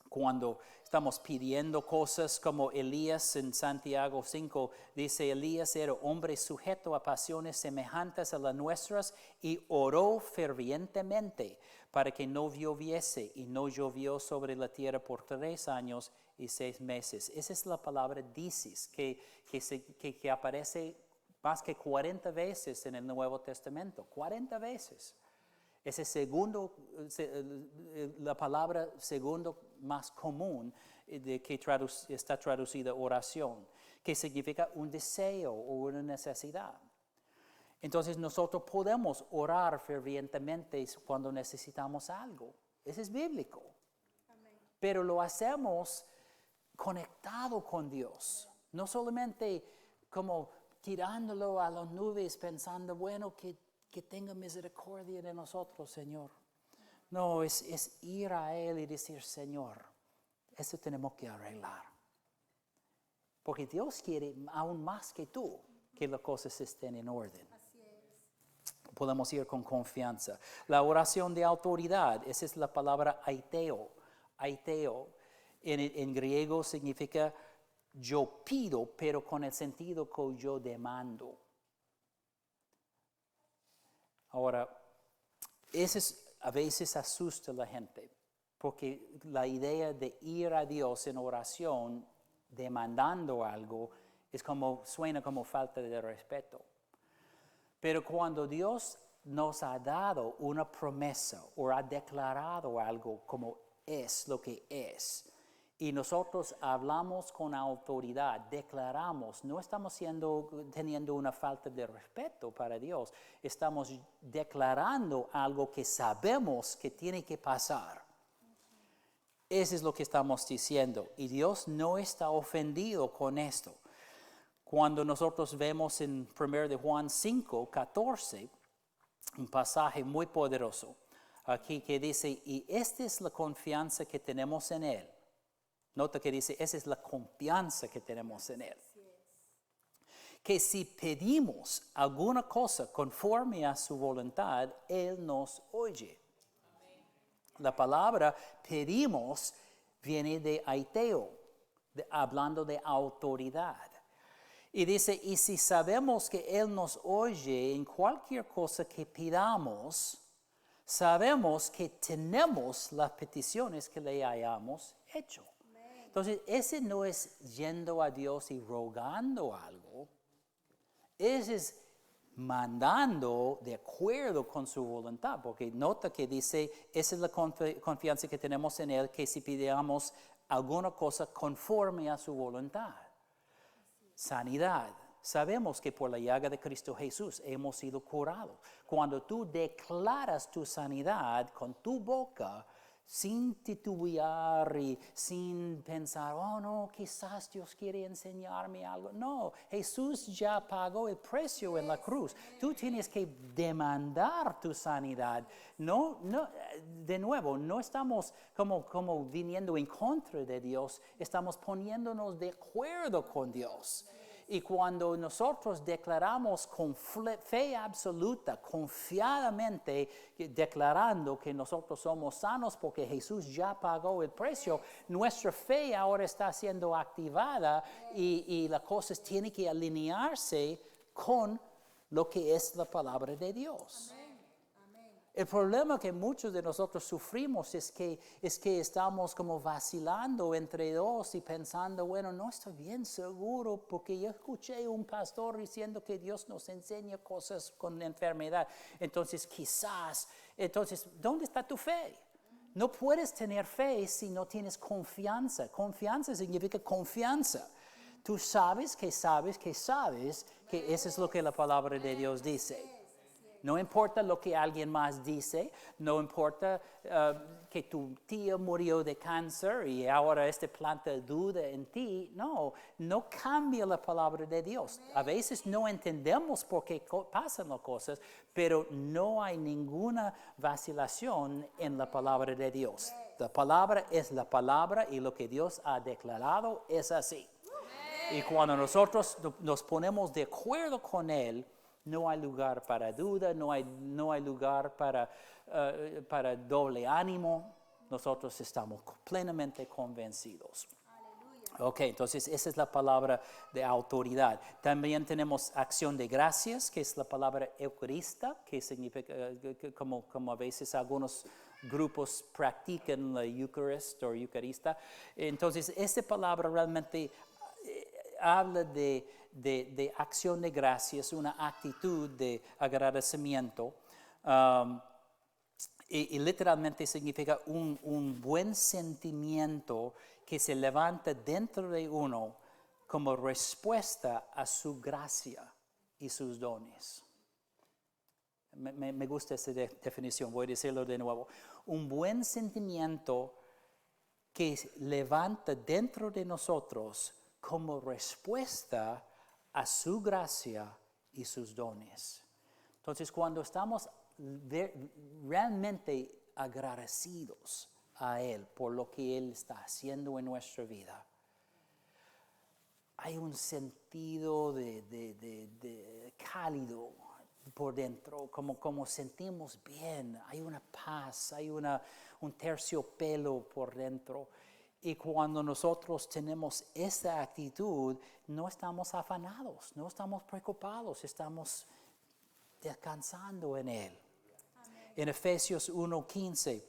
cuando estamos pidiendo cosas, como Elías en Santiago 5, dice, Elías era hombre sujeto a pasiones semejantes a las nuestras y oró fervientemente para que no lloviese, y no llovió sobre la tierra por 3 años y 6 meses. Esa es la palabra dices, que aparece más que 40 veces en el Nuevo Testamento, 40 veces. Ese la palabra segundo más común que está traducida oración, que significa un deseo o una necesidad. Entonces nosotros podemos orar fervientemente cuando necesitamos algo. Eso es bíblico. Amén. Pero lo hacemos conectado con Dios, no solamente como tirándolo a las nubes pensando, bueno, que tenga misericordia de nosotros, Señor. No, es ir a Él y decir, Señor, esto tenemos que arreglar. Porque Dios quiere aún más que tú que las cosas estén en orden. Así es. Podemos ir con confianza. La oración de autoridad, esa es la palabra aiteo. Aiteo en griego significa yo pido, pero con el sentido que yo demando. Ahora, eso a veces asusta a la gente, porque la idea de ir a Dios en oración demandando algo Suena como falta de respeto. Pero cuando Dios nos ha dado una promesa o ha declarado algo como es lo que es, y nosotros hablamos con autoridad, declaramos, no estamos teniendo una falta de respeto para Dios, estamos declarando algo que sabemos que tiene que pasar. Eso es lo que estamos diciendo, y Dios no está ofendido con esto. Cuando nosotros vemos en 1 de Juan 5, 14, un pasaje muy poderoso, aquí que dice, y esta es la confianza que tenemos en Él. Nota que dice, esa es la confianza que tenemos en Él. Que si pedimos alguna cosa conforme a su voluntad, Él nos oye. La palabra pedimos viene de aiteo, hablando de autoridad. Y dice, y si sabemos que Él nos oye en cualquier cosa que pidamos, sabemos que tenemos las peticiones que le hayamos hecho. Entonces, ese no es yendo a Dios y rogando algo. Ese es mandando de acuerdo con su voluntad. Porque nota que dice, esa es la confianza que tenemos en Él, que si pidamos alguna cosa conforme a su voluntad. Sanidad. Sabemos que por la llaga de Cristo Jesús hemos sido curados. Cuando tú declaras tu sanidad con tu boca, sin titubear y sin pensar, oh no, quizás Dios quiere enseñarme algo. No, Jesús ya pagó el precio en la cruz. Tú tienes que demandar tu sanidad. No, de nuevo, no estamos como viniendo en contra de Dios, estamos poniéndonos de acuerdo con Dios. Y cuando nosotros declaramos con fe absoluta, confiadamente, declarando que nosotros somos sanos porque Jesús ya pagó el precio, nuestra fe ahora está siendo activada y las cosas tienen que alinearse con lo que es la palabra de Dios. El problema que muchos de nosotros sufrimos es que estamos como vacilando entre dos y pensando, bueno, no estoy bien seguro porque yo escuché un pastor diciendo que Dios nos enseña cosas con enfermedad. Entonces, ¿dónde está tu fe? No puedes tener fe si no tienes confianza. Confianza significa confianza. Tú sabes que eso es lo que la palabra de Dios dice. No importa lo que alguien más dice, no importa que tu tía murió de cáncer y ahora planta duda en ti. No cambia la palabra de Dios. A veces no entendemos por qué pasan las cosas, pero no hay ninguna vacilación en la palabra de Dios. La palabra es la palabra y lo que Dios ha declarado es así. Y cuando nosotros nos ponemos de acuerdo con Él, no hay lugar para duda, no hay lugar para doble ánimo. Nosotros estamos plenamente convencidos. Ok, entonces esa es la palabra de autoridad. También tenemos acción de gracias, que es la palabra eucarista, que significa como a veces algunos grupos practican la Eucarist o Eucarista. Entonces, esta palabra realmente habla de acción de gracias, una actitud de agradecimiento. Y literalmente significa un buen sentimiento que se levanta dentro de uno como respuesta a su gracia y sus dones. Me gusta esa definición, voy a decirlo de nuevo. Un buen sentimiento que levanta dentro de nosotros como respuesta a su gracia y sus dones. Entonces, cuando estamos realmente agradecidos a Él por lo que Él está haciendo en nuestra vida, hay un sentido de cálido por dentro, como sentimos bien, hay una paz, hay un terciopelo por dentro. Y cuando nosotros tenemos esa actitud, no estamos afanados, no estamos preocupados, estamos descansando en Él. Amén. En Efesios 1:15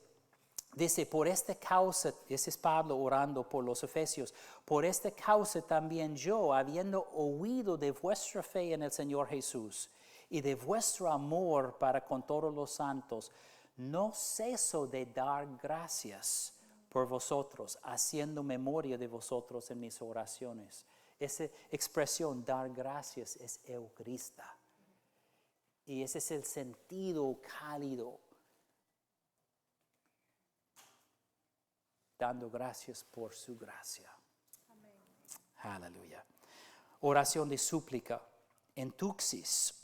Dice, por esta causa, ese es Pablo orando por los efesios, por esta causa también yo, habiendo oído de vuestra fe en el Señor Jesús y de vuestro amor para con todos los santos, no ceso de dar gracias por vosotros, haciendo memoria de vosotros en mis oraciones. Esa expresión, dar gracias, es eucarista. Y ese es el sentido cálido. Dando gracias por su gracia. Amén. Aleluya. Oración de súplica. Entuxis.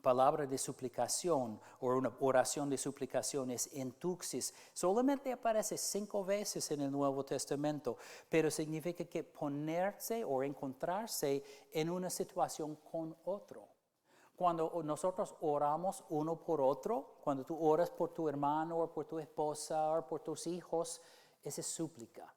Palabra de suplicación o una oración de suplicación es entuxis. Solamente aparece 5 veces en el Nuevo Testamento, pero significa que ponerse o encontrarse en una situación con otro. Cuando nosotros oramos uno por otro, cuando tú oras por tu hermano o por tu esposa o por tus hijos, esa es súplica.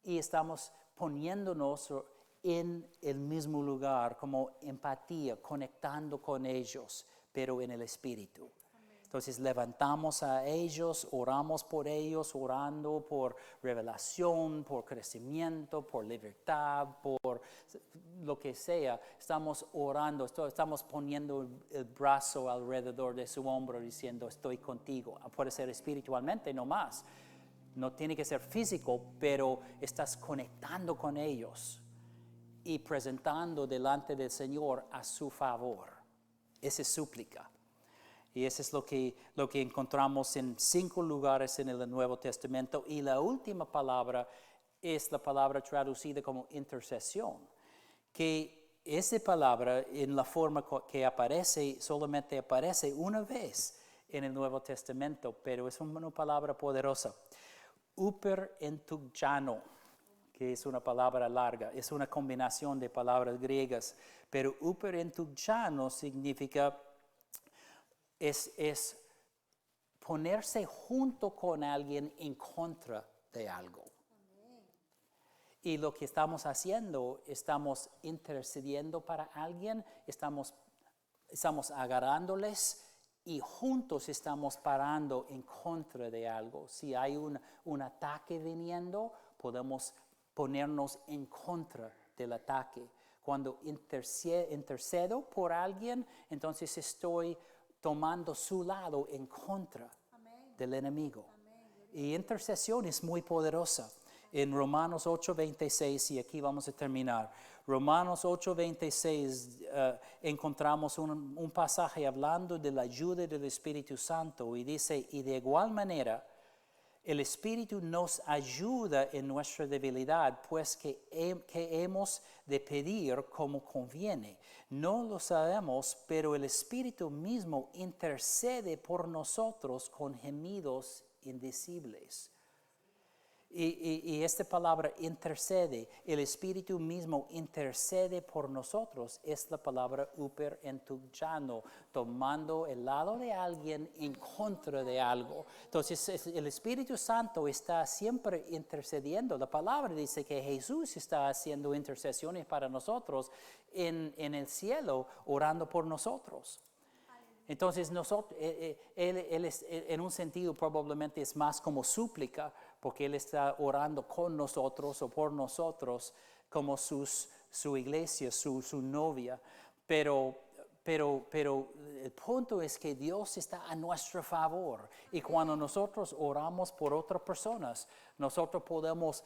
Y estamos poniéndonos en el mismo lugar, como empatía, conectando con ellos, pero en el Espíritu. Amén. Entonces levantamos a ellos, oramos por ellos, orando por revelación, por crecimiento, por libertad, por lo que sea. Estamos orando, estamos poniendo el brazo alrededor de su hombro diciendo, estoy contigo. Puede ser espiritualmente, no más. No tiene que ser físico, pero estás conectando con ellos y presentando delante del Señor a su favor. Esa es súplica. Y eso es lo que encontramos en 5 lugares en el Nuevo Testamento. Y la última palabra es la palabra traducida como intercesión. Que esa palabra en la forma que aparece, solamente aparece una vez en el Nuevo Testamento, pero es una palabra poderosa. Uperentugyano, que es una palabra larga, es una combinación de palabras griegas, pero uperentugyano significa es ponerse junto con alguien en contra de algo. Y lo que estamos haciendo, estamos intercediendo para alguien, estamos agarrándoles y juntos estamos parando en contra de algo. Si hay un ataque viniendo, podemos ponernos en contra del ataque. Cuando intercedo por alguien, entonces estoy tomando su lado en contra del enemigo. Y intercesión es muy poderosa. En Romanos 8:26, y aquí vamos a terminar. Romanos 8:26 encontramos un pasaje hablando de la ayuda del Espíritu Santo y dice, y de igual manera, el Espíritu nos ayuda en nuestra debilidad, pues que hemos de pedir como conviene. No lo sabemos, pero el Espíritu mismo intercede por nosotros con gemidos indecibles. Y esta palabra intercede, el Espíritu mismo intercede por nosotros, es la palabra uperentugyano, tomando el lado de alguien en contra de algo. Entonces el Espíritu Santo está siempre intercediendo. La palabra dice que Jesús está haciendo intercesiones para nosotros en el cielo, orando por nosotros. Entonces él es, en un sentido probablemente es más como súplica, porque Él está orando con nosotros o por nosotros como su iglesia, su novia. Pero el punto es que Dios está a nuestro favor. Y cuando nosotros oramos por otras personas, nosotros podemos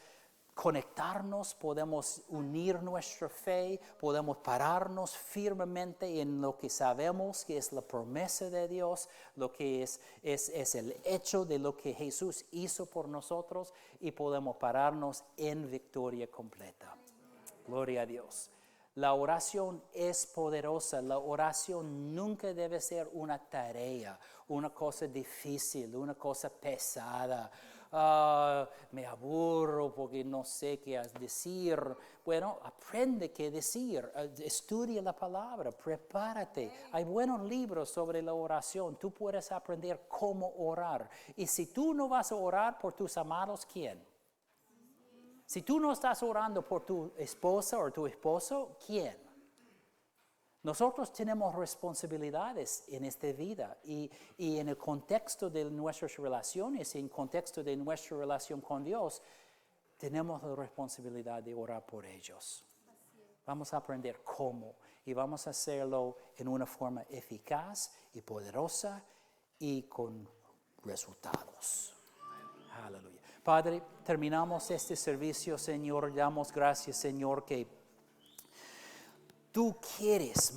conectarnos, podemos unir nuestra fe, podemos pararnos firmemente en lo que sabemos que es la promesa de Dios, lo que es el hecho de lo que Jesús hizo por nosotros, y podemos pararnos en victoria completa. Gloria a Dios. La oración es poderosa. La oración nunca debe ser una tarea, una cosa difícil, una cosa pesada. Me aburro porque no sé qué decir. Bueno, aprende qué decir, estudia la palabra, prepárate. Hay buenos libros sobre la oración. Tú puedes aprender cómo orar. Y si tú no vas a orar por tus amados, ¿quién? Si tú no estás orando por tu esposa o tu esposo, ¿quién? Nosotros tenemos responsabilidades en esta vida y en el contexto de nuestras relaciones, en el contexto de nuestra relación con Dios, tenemos la responsabilidad de orar por ellos. Vamos a aprender cómo y vamos a hacerlo en una forma eficaz y poderosa y con resultados. Aleluya. Padre, terminamos este servicio, Señor. Damos gracias, Señor, que tú quieres,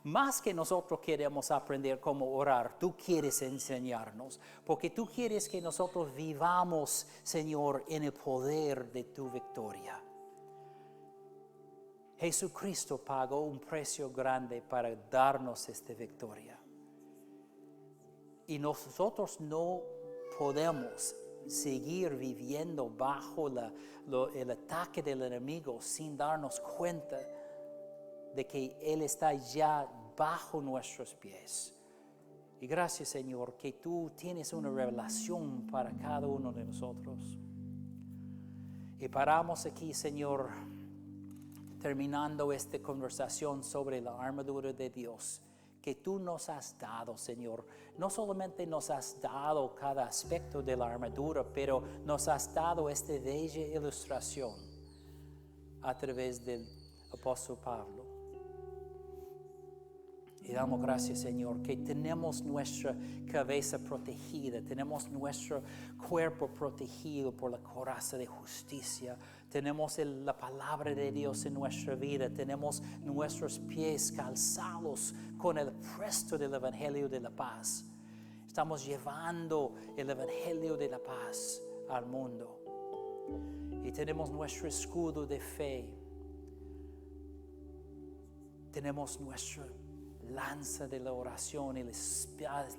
más que nosotros queremos aprender cómo orar, tú quieres enseñarnos, porque tú quieres que nosotros vivamos, Señor, en el poder de tu victoria. Jesucristo pagó un precio grande para darnos esta victoria. Y nosotros no podemos seguir viviendo bajo el ataque del enemigo sin darnos cuenta de que Él está ya bajo nuestros pies. Y gracias, Señor, que tú tienes una revelación para cada uno de nosotros. Y paramos aquí, Señor, terminando esta conversación sobre la armadura de Dios que tú nos has dado, Señor. No solamente nos has dado cada aspecto de la armadura, pero nos has dado esta bella ilustración a través del apóstol Pablo. Y damos gracias, Señor, que tenemos nuestra cabeza protegida, tenemos nuestro cuerpo protegido por la coraza de justicia, tenemos la palabra de Dios en nuestra vida, tenemos nuestros pies calzados con el presto del Evangelio de la paz. Estamos llevando el Evangelio de la paz al mundo. Y tenemos nuestro escudo de fe. Tenemos nuestra lanza de la oración y la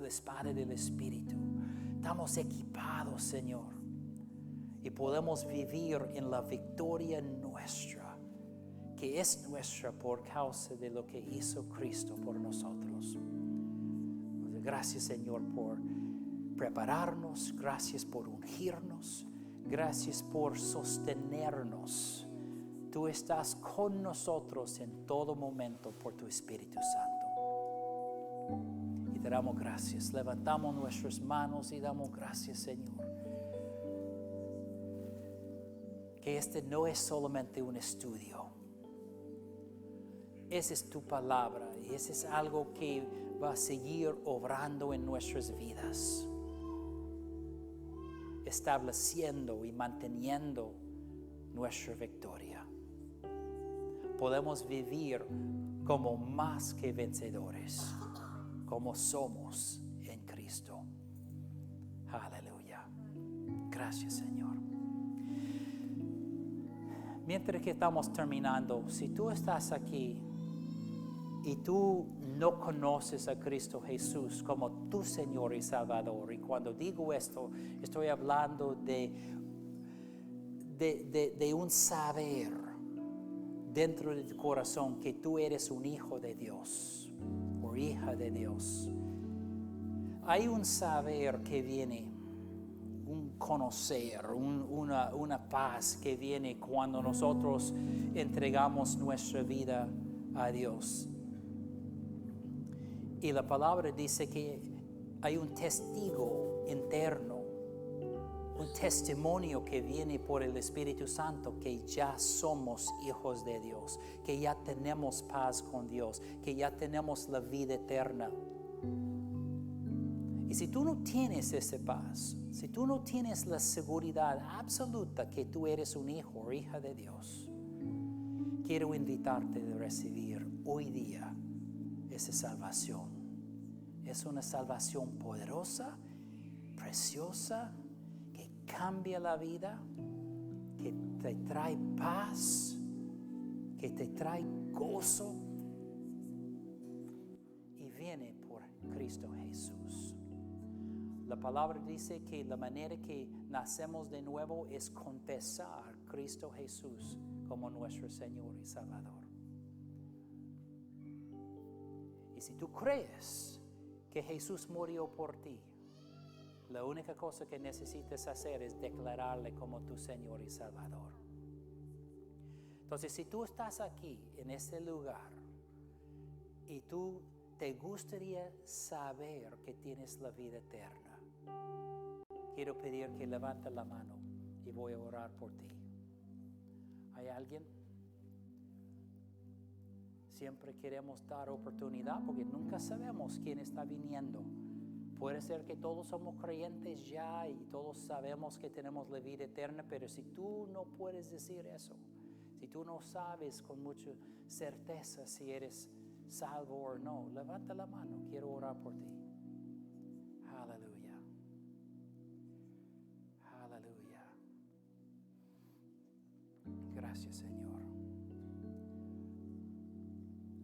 espada del Espíritu. Estamos equipados, Señor, y podemos vivir en la victoria nuestra, que es nuestra por causa de lo que hizo Cristo por nosotros. Gracias, Señor, por prepararnos, gracias por ungirnos, gracias por sostenernos. Tú estás con nosotros en todo momento por tu Espíritu Santo. Y te damos gracias. Levantamos nuestras manos y damos gracias, Señor. Que este no es solamente un estudio. Esa es tu palabra y ese es algo que va a seguir obrando en nuestras vidas, estableciendo y manteniendo nuestra victoria. Podemos vivir como más que vencedores, como somos en Cristo. Aleluya. Gracias, Señor. Mientras que estamos terminando, si tú estás aquí y tú no conoces a Cristo Jesús como tu Señor y Salvador, y cuando digo esto, estoy hablando de un saber dentro de tu corazón que tú eres un hijo de Dios o hija de Dios. Hay un saber que viene, un conocer, una paz que viene cuando nosotros entregamos nuestra vida a Dios. Y la palabra dice que hay un testigo interno, un testimonio que viene por el Espíritu Santo que ya somos hijos de Dios, que ya tenemos paz con Dios, que ya tenemos la vida eterna. Y si tú no tienes esa paz, si tú no tienes la seguridad absoluta que tú eres un hijo o hija de Dios, quiero invitarte a recibir hoy día esa salvación. Es una salvación poderosa, preciosa, que cambia la vida, que te trae paz, que te trae gozo y viene por Cristo Jesús. La palabra dice que la manera que nacemos de nuevo es confesar a Cristo Jesús como nuestro Señor y Salvador. Y si tú crees que Jesús murió por ti, la única cosa que necesitas hacer es declararle como tu Señor y Salvador. Entonces, si tú estás aquí, en este lugar, tú te gustaría saber que tienes la vida eterna, quiero pedir que levantes la mano y voy a orar por ti. ¿Hay alguien? Siempre queremos dar oportunidad porque nunca sabemos quién está viniendo. Puede ser que todos somos creyentes ya y todos sabemos que tenemos la vida eterna, pero si tú no puedes decir eso, si tú no sabes con mucha certeza si eres salvo o no, levanta la mano, quiero orar por ti. Aleluya. Aleluya. Gracias, Señor.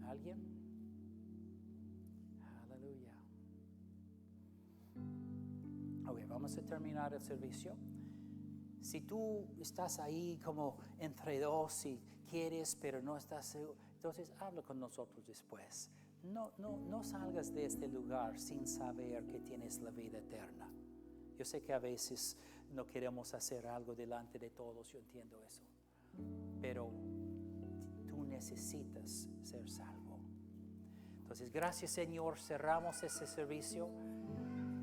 ¿Alguien? Aleluya. Ok, vamos a terminar el servicio. Si tú estás ahí como entre dos y quieres, pero no estás seguro, entonces habla con nosotros después. No salgas de este lugar sin saber que tienes la vida eterna. Yo sé que a veces no queremos hacer algo delante de todos, yo entiendo eso. Pero tú necesitas ser salvo. Entonces, gracias, Señor. Cerramos este servicio.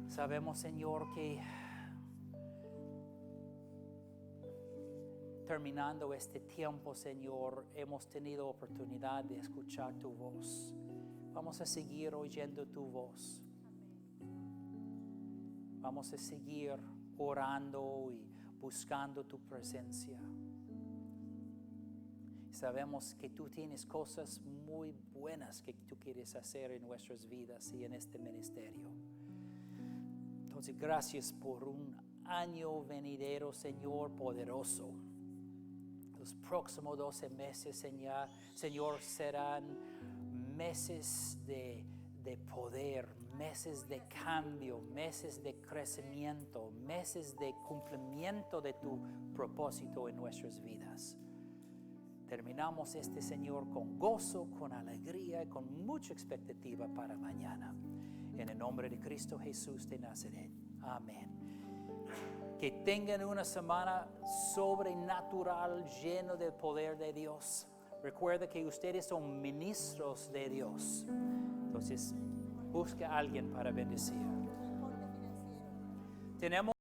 Sabemos, Señor, que terminando este tiempo, Señor, hemos tenido oportunidad de escuchar tu voz. Vamos a seguir oyendo tu voz. Vamos a seguir orando y buscando tu presencia. Sabemos que tú tienes cosas muy buenas que tú quieres hacer en nuestras vidas y en este ministerio. Entonces, gracias por un año venidero, Señor, poderoso. Los próximos 12 meses, Señor, serán meses de poder, meses de cambio, meses de crecimiento, meses de cumplimiento de tu propósito en nuestras vidas. Terminamos este, Señor, con gozo, con alegría y con mucha expectativa para mañana. En el nombre de Cristo Jesús de Nazaret. Amén. Que tengan una semana sobrenatural, lleno del poder de Dios. Recuerda que ustedes son ministros de Dios. Entonces, busca a alguien para bendecir. Tenemos